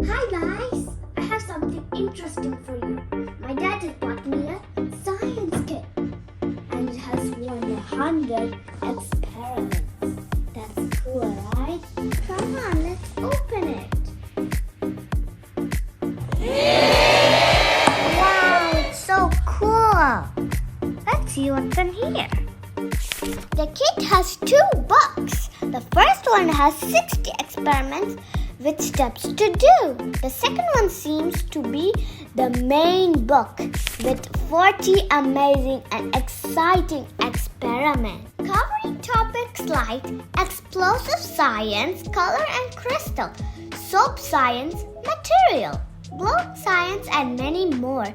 Hi guys, I have something interesting for you. My dad has bought me a science kit and it has 100 experiments. That's cool, right? Come on, let's open it. Wow, it's so cool. Let's see what's in here. The kit has 2 books. The first one has 60 experiments with steps to do. The second one seems to be the main book with 40 amazing and exciting experiments, covering topics like explosive science, color and crystal, soap science, material, blood science, and many more.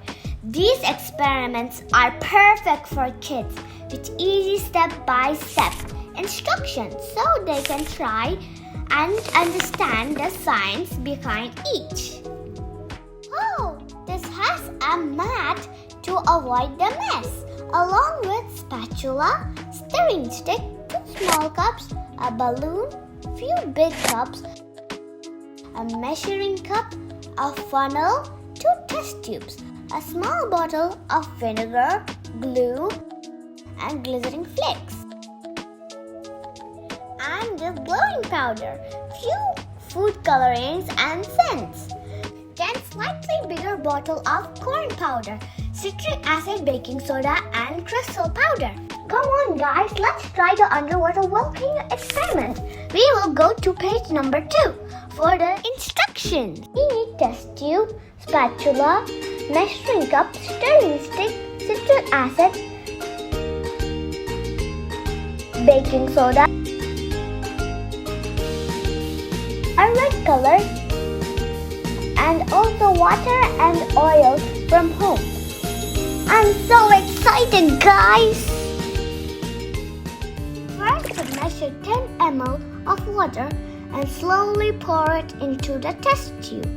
These experiments are perfect for kids with easy step-by-step instructions so they can try and understand the science behind each. Oh, this has a mat to avoid the mess, along with spatula, stirring stick, 2 small cups, a balloon, few big cups, a measuring cup, a funnel, 2 test tubes, a small bottle of vinegar, glue, and glycerin flakes, and the glowing powder, few food colorings and scents, 10 slightly bigger bottle of corn powder, citric acid, baking soda, and crystal powder. Come on guys, let's try the underwater volcano experiment. We will go to page number 2 for the instructions. We need test tube, spatula, measuring cup, stirring stick, citric acid, baking soda, a red color, and also water and oil from home. I'm so excited, guys! First, measure 10 ml of water and slowly pour it into the test tube.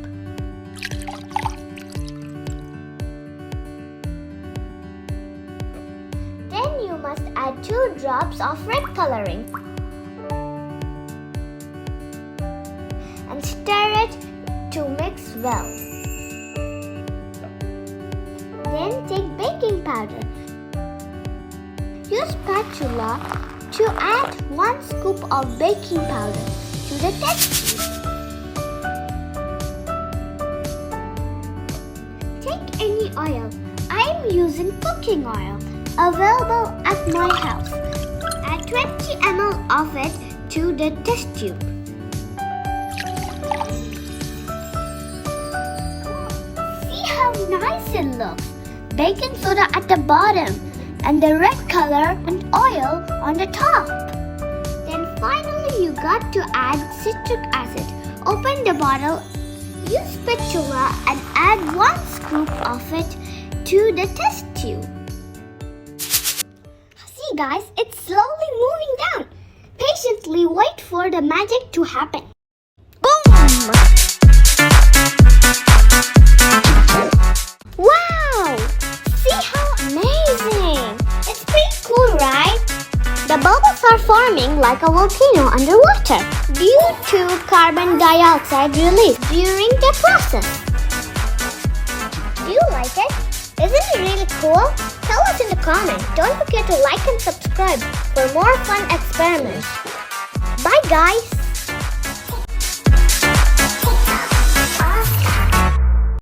Then you must add 2 drops of red coloring and stir it to mix well. Then take baking powder. Use spatula to add 1 scoop of baking powder to the test tube. Take any oil. I am using cooking oil available at my house. Add 20 ml of it to the test tube. See how nice it looks. Baking soda at the bottom and the red color and oil on the top. Then finally you got to add citric acid. Open the bottle, use spatula and add 1 scoop of it to the test tube. See guys, it's slowly moving down. Patiently wait for the magic to happen. Boom! Wow! See how amazing! It's pretty cool, right? The bubbles are forming like a volcano underwater due to carbon dioxide released during the process. Do you like it? Isn't it really cool? Tell us in the comments. Don't forget to like and subscribe for more fun experiments. Bye guys!